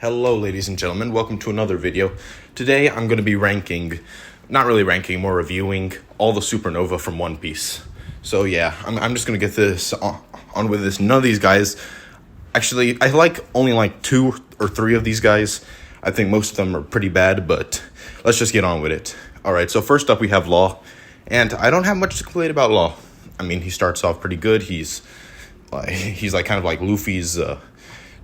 Hello ladies and gentlemen, welcome to another video. Today I'm going to be not really ranking, more reviewing all the supernova from One Piece. So yeah, I'm just going to get this on with this. None of these guys, actually I only like 2 or 3 of these guys. I think most of them are pretty bad, but let's just get on with it. Alright, so first up we have Law, and I don't have much to complain about Law. I mean, he starts off pretty good. He's like kind of like Luffy's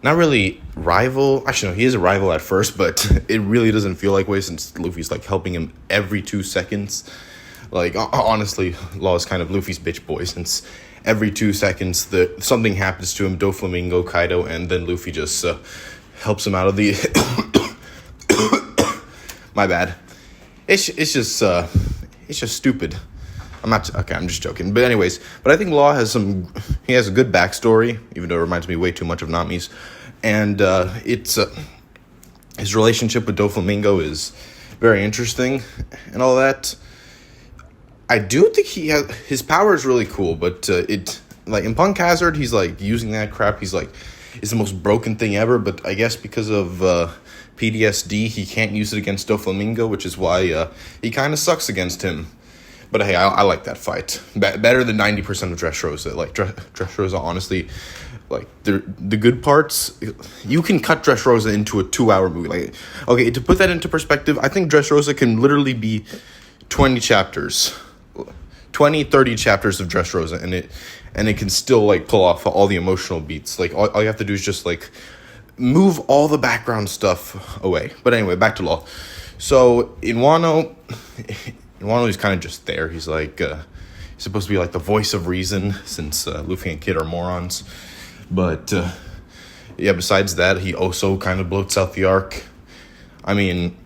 not really rival. Actually, no, he is a rival at first, but it really doesn't feel like way since Luffy's like helping him every 2 seconds. Like, honestly, Law is kind of Luffy's bitch boy since every 2 seconds something happens to him, Doflamingo, Kaido, and then Luffy just helps him out of the... My bad. It's just stupid. I'm just joking. But anyways, I think Law has he has a good backstory, even though it reminds me way too much of Nami's. And his relationship with Doflamingo is very interesting and all that. I do think his power is really cool, but in Punk Hazard, he's like using that crap. He's like, it's the most broken thing ever, but I guess because of PTSD, he can't use it against Doflamingo, which is why he kind of sucks against him. But hey, I like that fight. Better than 90% of Dressrosa. Like, Dressrosa, honestly, like, the good parts, you can cut Dressrosa into a 2-hour movie. Like, okay, to put that into perspective, I think Dressrosa can literally be 20 chapters. 20, 30 chapters of Dressrosa, and it can still, like, pull off all the emotional beats. Like, all you have to do is just, like, move all the background stuff away. But anyway, back to Law. So, in Wano, he's kind of just there. He's like, he's supposed to be like the voice of reason since Luffy and Kid are morons. But, yeah, besides that, he also kind of bloats out the arc. I mean,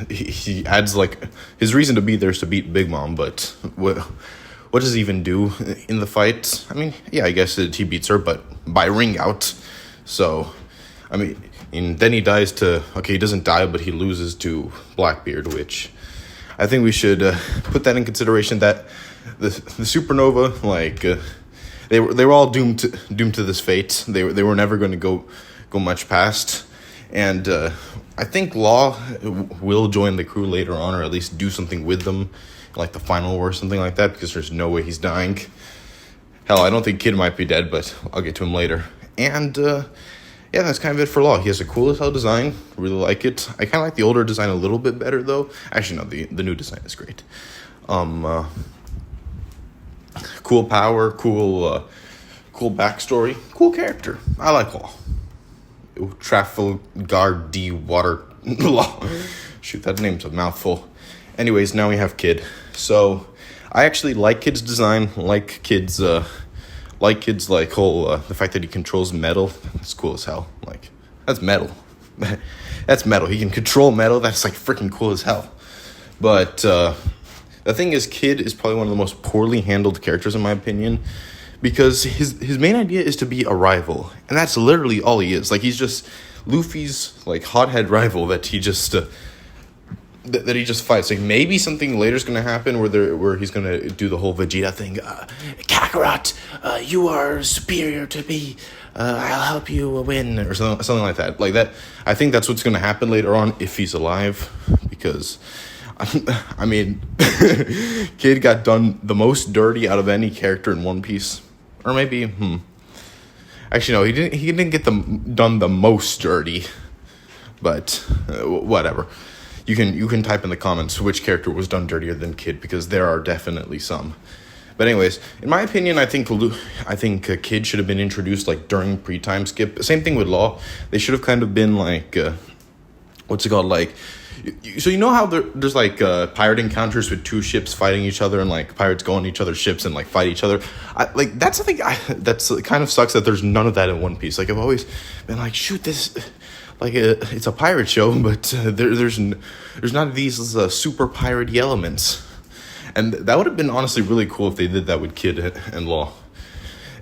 he adds, like, his reason to be there is to beat Big Mom, but what does he even do in the fight? I mean, yeah, I guess he beats her, but by ring out. So, I mean, and then he he doesn't die, but he loses to Blackbeard, which... I think we should put that in consideration, that the supernova, like, they were all doomed to this fate. They were never going to go much past, and I think Law will join the crew later on, or at least do something with them, like the final war or something like that, because there's no way he's dying. Hell, I don't think Kid might be dead, but I'll get to him later. And yeah, that's kind of it for Law. He has a cool as hell design. Really like it. I kind of like the older design a little bit better, though. Actually, no, the new design is great. Cool power, cool backstory, cool character. I like Law. Trafalgar D. Water Law. Shoot, that name's a mouthful. Anyways, now we have Kid. So, I actually like Kid's design. Like Kid's whole the fact that he controls metal. It's cool as hell. Like, that's metal. That's metal. He can control metal. That's like freaking cool as hell. But the thing is, Kid is probably one of the most poorly handled characters in my opinion, because his main idea is to be a rival, and that's literally all he is. Like, he's just Luffy's like hothead rival that he just that he just fights. Like, maybe something later is going to happen where he's going to do the whole Vegeta thing. Kakarot, you are superior to me. I'll help you win, or something like that. Like that. I think that's what's going to happen later on if he's alive, because I mean, Kid got done the most dirty out of any character in One Piece, or maybe actually no, he didn't get done the most dirty, but whatever. You can type in the comments which character was done dirtier than Kid, because there are definitely some. But anyways, in my opinion, I think Kid should have been introduced like during pre-time skip. Same thing with Law. They should have kind of been like, what's it called? Like, so you know how there's like pirate encounters with 2 ships fighting each other, and like pirates go on each other's ships and like fight each other. That's something that's kind of sucks that there's none of that in One Piece. Like, I've always been like, shoot, this. Like, it's a pirate show, but there's none of these super pirate-y elements. And that would have been honestly really cool if they did that with Kid and Law.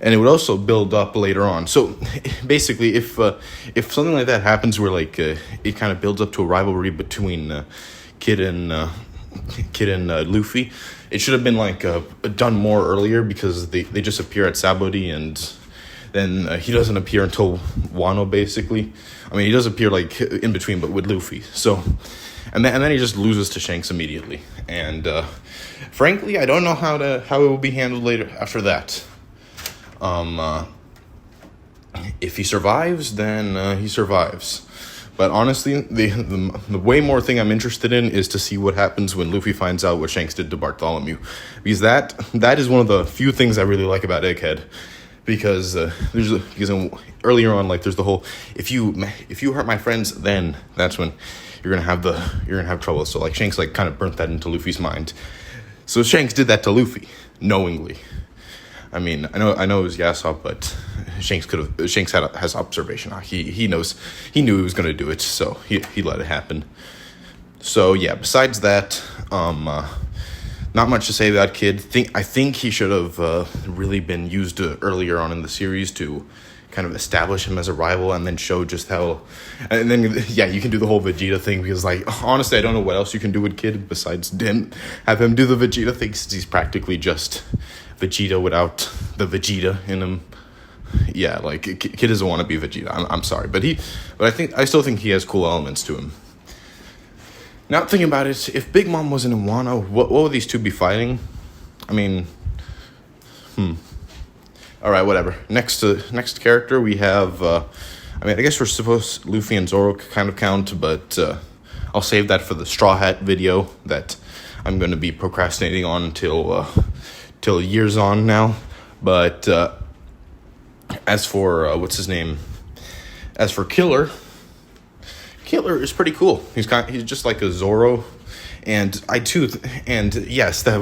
And it would also build up later on. So, basically, if something like that happens where, like, it kind of builds up to a rivalry between Kid and Luffy, it should have been, like, done more earlier, because they just appear at Sabaody, and then he doesn't appear until Wano, basically. I mean, he does appear like in between, but with Luffy. So, and then he just loses to Shanks immediately. And frankly, I don't know how it will be handled later after that. If he survives, then he survives. But honestly, the way more thing I'm interested in is to see what happens when Luffy finds out what Shanks did to Bartholomew. Because that is one of the few things I really like about Egghead. Because earlier on, like, there's the whole, if you hurt my friends, then that's when you're gonna have trouble. So like Shanks like kind of burnt that into Luffy's mind. So Shanks did that to Luffy knowingly. I mean, I know it was Yasop, but Shanks has observation. He knew he was gonna do it, so he let it happen. So yeah, besides that, not much to say about Kid. I think he should have really been used earlier on in the series to kind of establish him as a rival, and then show just how. And then yeah, you can do the whole Vegeta thing, because like honestly, I don't know what else you can do with Kid besides have him do the Vegeta thing, since he's practically just Vegeta without the Vegeta in him. Yeah, like Kid doesn't want to be Vegeta. I'm sorry, but I still think he has cool elements to him. Now thinking about it, if Big Mom wasn't in Wano, what would these two be fighting? I mean, all right, whatever. Next character we have. I guess we're supposed Luffy and Zoro kind of count, but I'll save that for the Straw Hat video that I'm going to be procrastinating on till years on now. But as for what's his name? As for Killer is pretty cool. He's just like a Zoro, and yes, I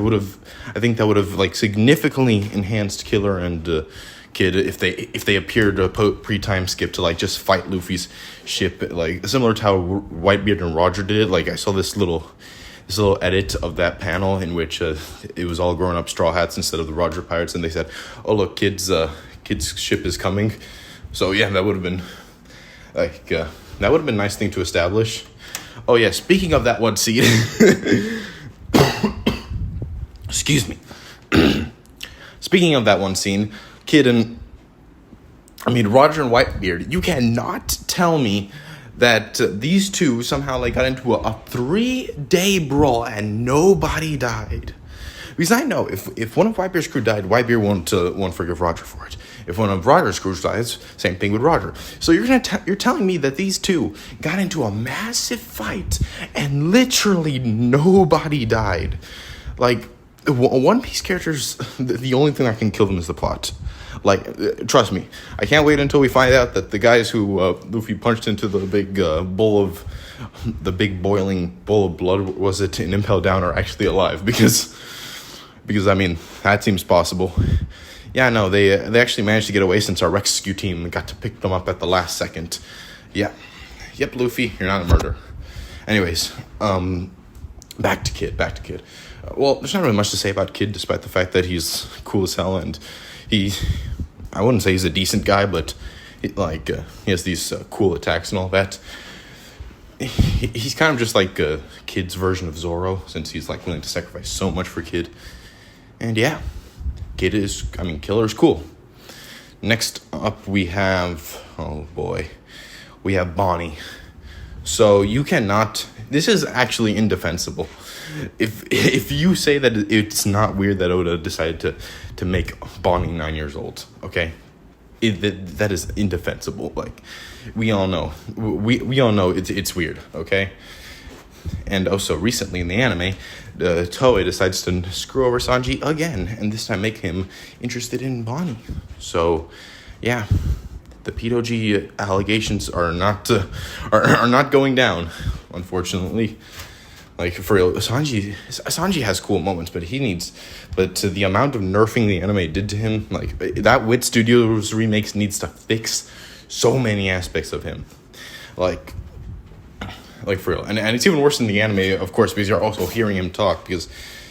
think that would have like significantly enhanced Killer and Kid if they appeared pre-time skip to like just fight Luffy's ship, like similar to how Whitebeard and Roger did it. Like I saw this little edit of that panel in which it was all grown up Straw Hats instead of the Roger Pirates, and they said, "Oh look, Kid's ship is coming." So yeah, that would have been like that would have been a nice thing to establish. Oh yeah, speaking of that one scene, excuse me. Speaking of that one scene, Roger and Whitebeard, you cannot tell me that these two somehow like got into a 3-day brawl and nobody died. Because I know if one of Whitebeard's crew died, Whitebeard won't forgive Roger for it. If one of Roger's crew dies, same thing with Roger. So you're telling me that these two got into a massive fight and literally nobody died. Like, One Piece characters, the only thing that can kill them is the plot. Like, trust me, I can't wait until we find out that the guys who Luffy punched into the big boiling bowl of blood, was it, in Impel Down, are actually alive, because I mean, that seems possible. Yeah, no, they actually managed to get away since our rescue team got to pick them up at the last second. Yeah. Yep, Luffy, you're not a murderer. Anyways, back to Kid. Well, there's not really much to say about Kid, despite the fact that he's cool as hell, and I wouldn't say he's a decent guy, but he has these cool attacks and all that. He's kind of just like Kid's version of Zoro, since he's like willing to sacrifice so much for Kid. And yeah, Killer's cool. Next up we have, we have Bonnie. So you cannot, this is actually indefensible. If you say that it's not weird that Oda decided to make Bonnie 9 years old, okay? That is indefensible. Like, we all know. We all know it's weird, okay? And also, recently in the anime, Toei decides to screw over Sanji again, and this time make him interested in Bonnie. So, yeah, the P.O.G. allegations are not going down, unfortunately. Like, for real, Sanji has cool moments, but the amount of nerfing the anime did to him, like, that Wit Studios remakes needs to fix so many aspects of him. Like for real. And it's even worse in the anime, of course, because you're also hearing him talk, because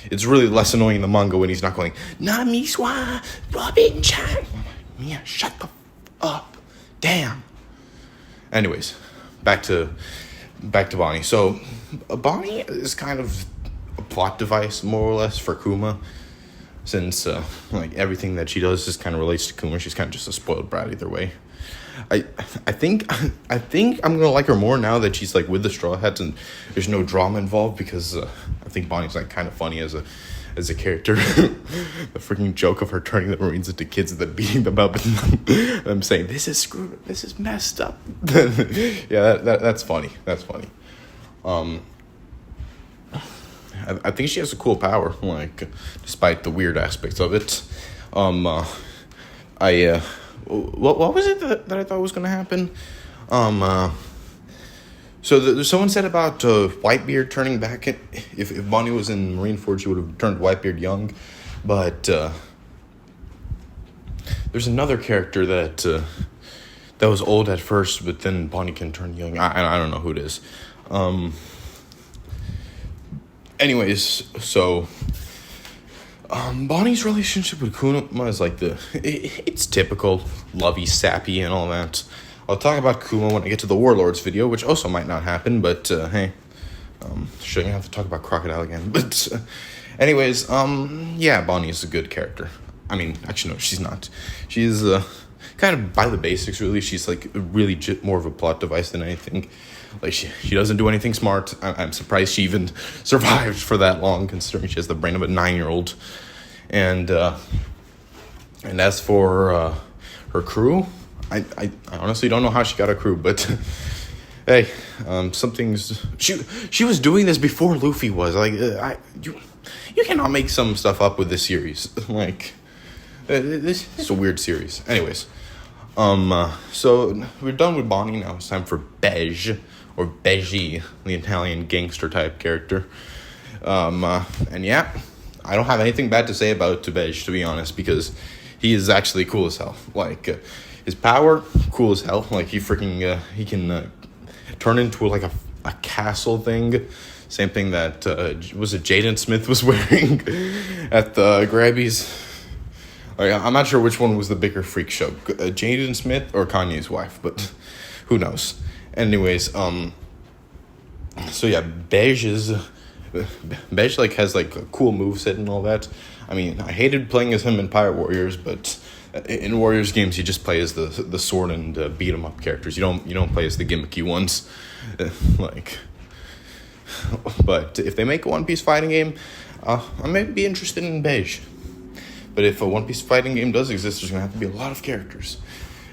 it's really less annoying in the manga when he's not going, Namiswa, Robin-chan. Mia, shut the f up. Damn. Anyways, back to Bonnie. So, Bonnie is kind of a plot device, more or less, for Kuma. since like everything that she does just kind of relates to Kuma. She's kind of just a spoiled brat either way. I think I'm gonna like her more now that she's like with the Straw Hats and there's no drama involved, because I think Bonnie's like kind of funny as a character. The freaking joke of her turning the Marines into kids and then beating them up and them saying, "This is screwed. This is messed up." Yeah, that's funny. That's funny. I think she has a cool power, like, despite the weird aspects of it. What was it that I thought was going to happen? So someone said about Whitebeard turning back. If Bonnie was in Marineford, she would have turned Whitebeard young. But there's another character that was old at first, but then Bonnie can turn young. I don't know who it is. Anyways, so Bonnie's relationship with Kuma is like it's typical, lovey, sappy, and all that. I'll talk about Kuma when I get to the Warlords video, which also might not happen, but hey, shouldn't have to talk about Crocodile again. But anyways, yeah, Bonnie is a good character. I mean, actually, no, she's not. She's kind of by the basics, really. She's like really more of a plot device than anything. Like, she doesn't do anything smart. I'm surprised she even survived for that long, considering she has the brain of a 9-year-old. And as for her crew, I honestly don't know how she got a crew, but hey, she was doing this before Luffy was. Like, you cannot make some stuff up with this series. Like, this is a weird series. Anyways, so we're done with Bonnie. Now it's time for Beige. Or Beige, the Italian gangster type character. And yeah, I don't have anything bad to say about Beige, to be honest, because he is actually cool as hell. Like, his power, cool as hell. Like, he can turn into like a castle thing. Same thing that, was it Jaden Smith was wearing at the Grabbies? Like, I'm not sure which one was the bigger freak show, Jaden Smith or Kanye's wife, but who knows. Anyways, so yeah, Beige like has like a cool moveset and all that. I mean, I hated playing as him in Pirate Warriors, but in Warriors games you just play as the sword and beat 'em up characters. You don't play as the gimmicky ones, like. But if they make a One Piece fighting game, I may be interested in Beige. But if a One Piece fighting game does exist, there's gonna have to be a lot of characters.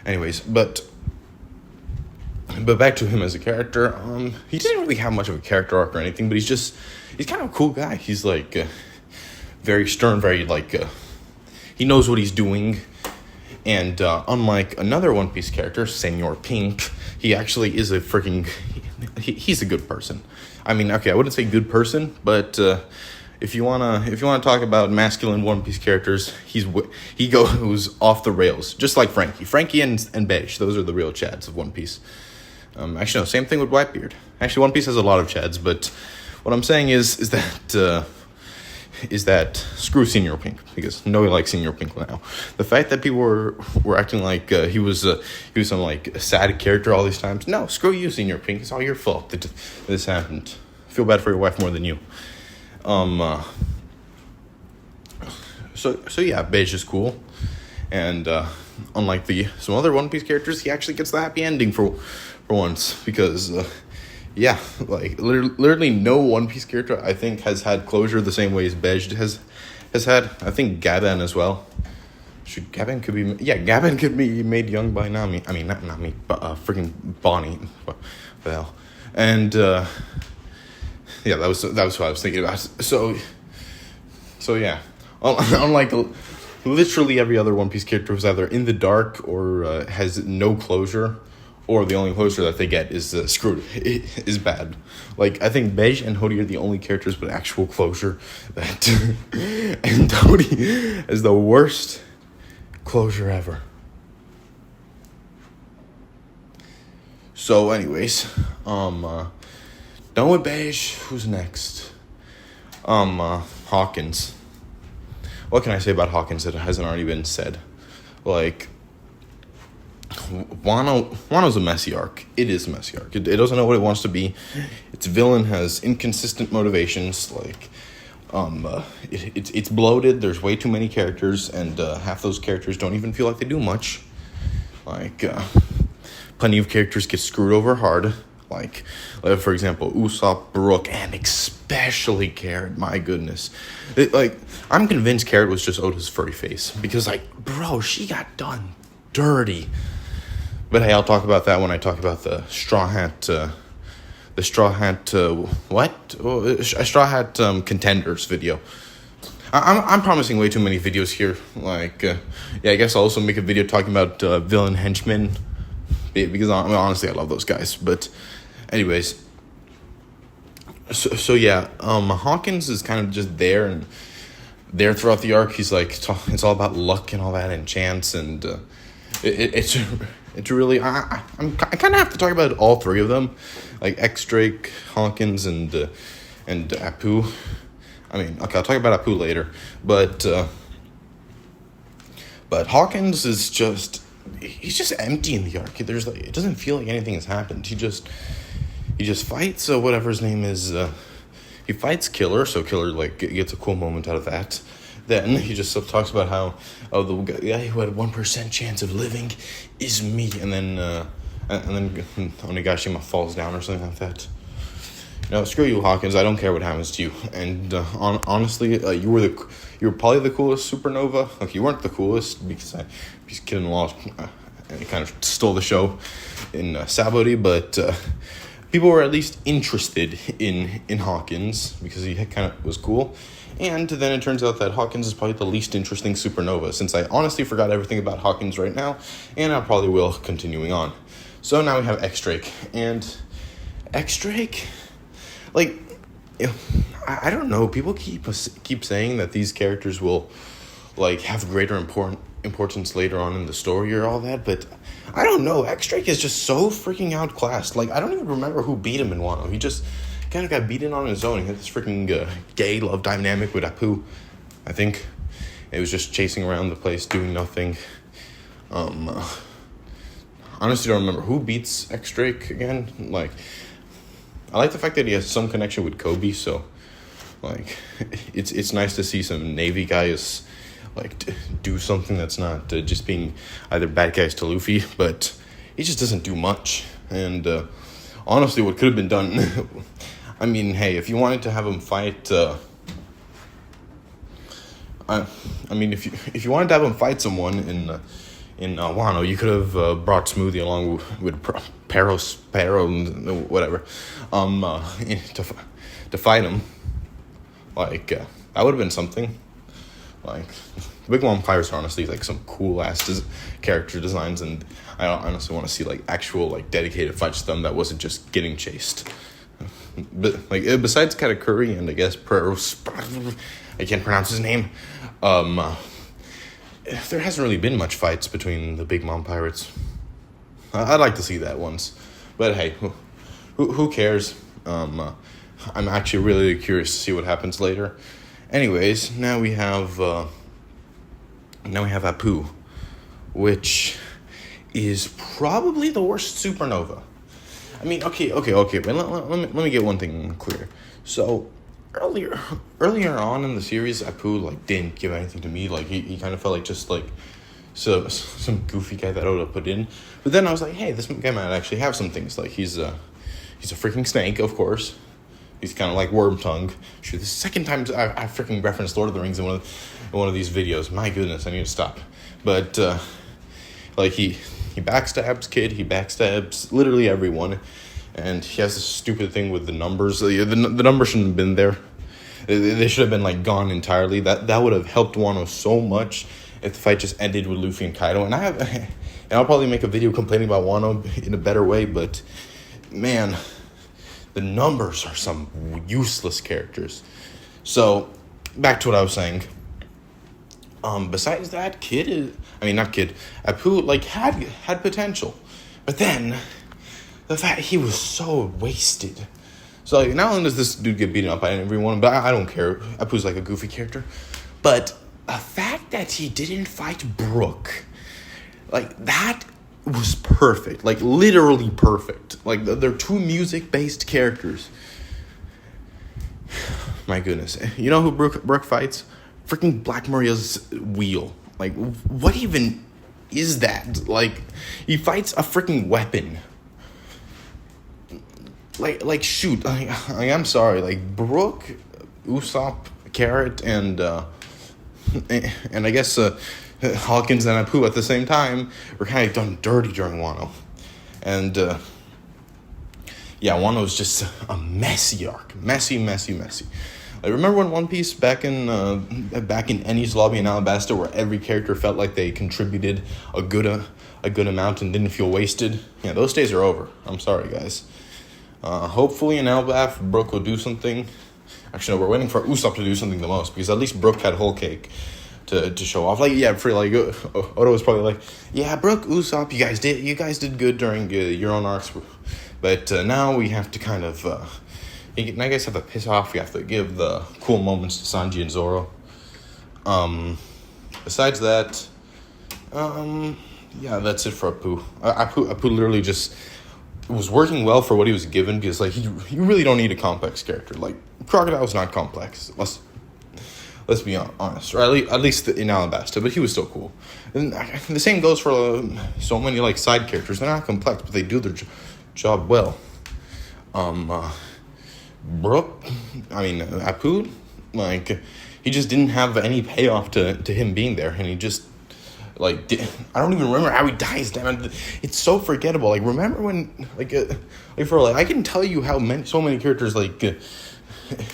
Anyways, But back to him as a character, he doesn't really have much of a character arc or anything, but he's kind of a cool guy. He's like very stern, very like he knows what he's doing, and unlike another One Piece character, Senor Pink, he actually is a freaking he's a good person. I mean, okay, I wouldn't say good person, but if you wanna talk about masculine One Piece characters, he goes off the rails, just like Frankie and Beige. Those are the real Chads of One Piece. Actually, no, same thing with Whitebeard. Actually, One Piece has a lot of Chads, but what I'm saying is that screw Senior Pink, because nobody likes Senior Pink now. The fact that people were acting like he was some like sad character all these times. No, screw you, Senior Pink. It's all your fault that this happened. I feel bad for your wife more than you. So yeah, Beige is cool, and unlike some other One Piece characters, he actually gets the happy ending for once, because yeah, like literally no One Piece character I think has had closure the same way as Beige has had. I think Gaben as well. Gaben could be made young by Nami. I mean, not Nami, but freaking Bonnie. Well, and yeah, that was what I was thinking about. So yeah, unlike literally every other One Piece character who's either in the dark or has no closure, or the only closure that they get is screwed. It is bad. Like, I think Beige and Hody are the only characters with actual closure. And Hody is the worst closure ever. So, anyways, done with Beige. Who's next? Hawkins. What can I say about Hawkins that hasn't already been said? Like, Wano's a messy arc. It is a messy arc. It doesn't know what it wants to be. Its villain has inconsistent motivations. Like, It's bloated. There's way too many characters, and half those characters don't even feel like they do much. Like, plenty of characters get screwed over hard. Like for example, Usopp, Brook, and especially Carrot. My goodness, I'm convinced Carrot was just Oda's furry face because, like, bro, she got done dirty. But hey, I'll talk about that when I talk about the Straw Hat. Straw Hat Contenders video. I'm promising way too many videos here. Like, I guess I'll also make a video talking about villain henchmen, because honestly, I love those guys. But anyways, so yeah, Hawkins is kind of just there and there throughout the arc. He's like, it's all about luck and all that and chance, and it's really, I kind of have to talk about all three of them, like X-Drake, Hawkins, and Apu. I mean, okay, I'll talk about Apu later, but Hawkins is he's just empty in the arc. It doesn't feel like anything has happened. He just fights whatever his name is. He fights Killer, so Killer gets a cool moment out of that. Then he just talks about how, the guy who had 1% chance of living is me, and then Onigashima falls down or something like that. No, screw you, Hawkins. I don't care what happens to you. And honestly, you were probably the coolest supernova. Like, you weren't the coolest because Kid and Law kind of stole the show in Sabaody, but people were at least interested in Hawkins because he kind of was cool. And then it turns out that Hawkins is probably the least interesting supernova, since I honestly forgot everything about Hawkins right now, and I probably will continuing on. So now we have X-Drake, and X-Drake, like, I don't know, people keep saying that these characters will, like, have greater importance later on in the story or all that, but I don't know, X-Drake is just so freaking outclassed. Like, I don't even remember who beat him in Wano. He just kind of got beaten on his own. He had this freaking gay love dynamic with Apu, I think. It was just chasing around the place, doing nothing. Honestly don't remember who beats X-Drake again. Like, I like the fact that he has some connection with Kobe, so, like, it's nice to see some Navy guys, like, do something that's not just being either bad guys to Luffy, but he just doesn't do much. And honestly, what could have been done, I mean, hey, if you wanted to have him fight, if you wanted to have him fight someone in Wano, you could have brought Smoothie along with Pero, whatever, to fight him. Like, that would have been something. Like, the Big Mom Pirates are honestly, like, some cool-ass character designs, and I honestly want to see, like, actual, like, dedicated fights to them that wasn't just getting chased. But, like, besides Katakuri and, I guess, I can't pronounce his name, there hasn't really been much fights between the Big Mom Pirates. I'd like to see that once. But, hey, who cares? I'm actually really curious to see what happens later. Anyways, now we have Apu, which is probably the worst supernova. I mean, okay, but let me get one thing clear. So, earlier on in the series, Apu, like, didn't give anything to me. Like, he kind of felt like just, like, some goofy guy that Oda put in. But then I was like, hey, this guy might actually have some things. Like, he's a freaking snake, of course. He's kind of like Worm Tongue. Shoot, this is the second time I freaking referenced Lord of the Rings in one of these videos. My goodness, I need to stop. But, like, he backstabs Kid. He backstabs literally everyone. And he has this stupid thing with the numbers. The numbers shouldn't have been there. They should have been, like, gone entirely. That would have helped Wano so much if the fight just ended with Luffy and Kaido. And I'll probably make a video complaining about Wano in a better way. But, man, the numbers are some useless characters. So, back to what I was saying. Besides that, Apu, like, had potential. But then, the fact he was so wasted. So, like, not only does this dude get beaten up by everyone, but I don't care. Apu's like a goofy character. But the fact that he didn't fight Brook, like, that was perfect. Like, literally perfect. Like, they're two music-based characters. My goodness. You know who Brooke fights? Freaking Black Maria's wheel. Like, what even is that? Like, he fights a freaking weapon. Like shoot. I'm sorry. Like, Brooke, Usopp, Carrot, and I guess Hawkins and Apu at the same time were kind of done dirty during Wano. And, yeah, Wano's just a messy arc. Messy. Like, remember when One Piece back in Ennie's lobby in Alabasta, where every character felt like they contributed a good amount and didn't feel wasted? Yeah, those days are over. I'm sorry, guys. Hopefully in Elbaf, Brooke will do something. Actually, no, we're waiting for Usopp to do something the most, because at least Brooke had whole cake to show off. Like, yeah, Oda was probably like, yeah, Brooke, Usopp, you guys did good during your own arcs, but now we have to kind of, I guess, have to piss off. We have to give the cool moments to Sanji and Zoro. Besides that, yeah, that's it for Apu. Apu literally just was working well for what he was given, because like you really don't need a complex character. Like, Crocodile's not complex. Let's be honest, or at least in Alabasta, but he was still cool. And the same goes for so many like side characters. They're not complex, but they do their job well. Brooke, Apu, like, he just didn't have any payoff to him being there, and he just, like, I don't even remember how he dies, damn it. It's so forgettable. Like, remember when, I can tell you how so many characters,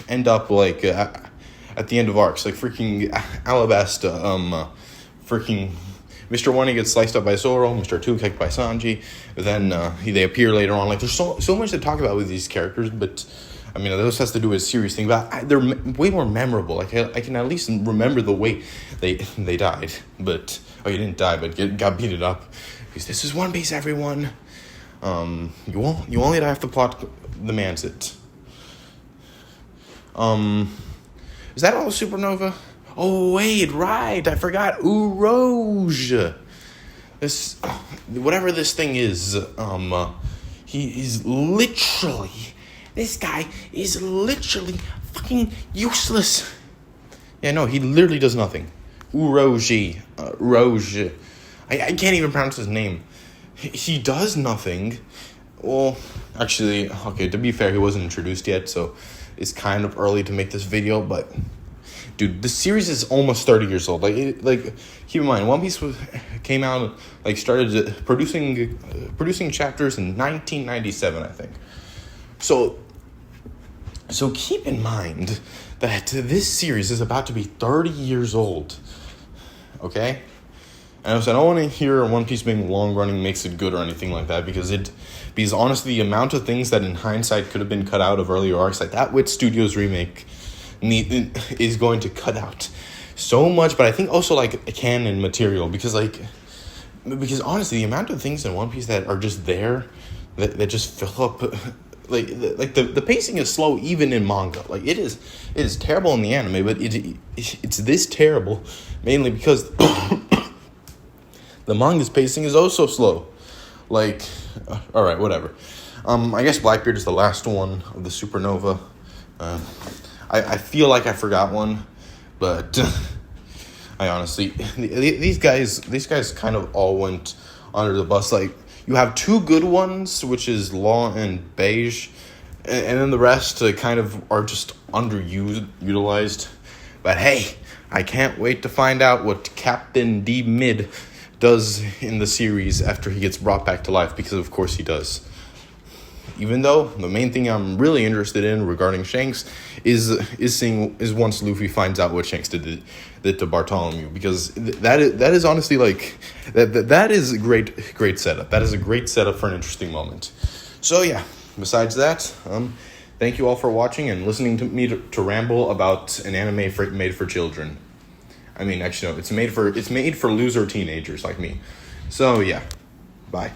end up, at the end of arcs. Like, freaking Alabasta, freaking Mr. 1, he gets sliced up by Zoro, Mr. 2 kicked by Sanji, then they appear later on. Like, there's so much to talk about with these characters, but I mean, this has to do with a serious thing, but they're way more memorable. Like, I can at least remember the way they died, but, oh, you didn't die, but got beaten up, because this is One Piece, everyone. You only have to plot the Mansit. Is that all Supernova? Oh, wait, right, I forgot, Urouge. This, whatever this thing is, he's literally... This guy is literally fucking useless. Yeah, no, he literally does nothing. Urouge. Rouge. I can't even pronounce his name. He does nothing. Well, actually, okay, to be fair, he wasn't introduced yet, so it's kind of early to make this video, but... Dude, the series is almost 30 years old. Like, keep in mind, One Piece came out, started producing chapters in 1997, I think. So keep in mind that this series is about to be 30 years old, okay? And I don't want to hear One Piece being long-running makes it good or anything like that, because honestly, the amount of things that in hindsight could have been cut out of earlier arcs, like that Wit Studios remake is going to cut out so much, but I think also, canon material, because honestly, the amount of things in One Piece that are just there, that just fill up... the pacing is slow even in manga. Like, it is terrible in the anime, but it's this terrible mainly because the manga's pacing is also slow. Like, all right, whatever. I guess Blackbeard is the last one of the Supernova. I feel like I forgot one, but I honestly, these guys kind of all went under the bus. Like, you have two good ones, which is Law and Beige, and then the rest kind of are just underutilized. But hey, I can't wait to find out what Captain D. Mid does in the series after he gets brought back to life, because of course he does. Even though the main thing I'm really interested in regarding Shanks is once Luffy finds out what Shanks did to Bartholomew, because that is honestly that is a great setup. That is a great setup for an interesting moment. So yeah, besides that, thank you all for watching and listening to me to ramble about an anime made for children. I mean, actually no, it's made for loser teenagers like me. So yeah, bye.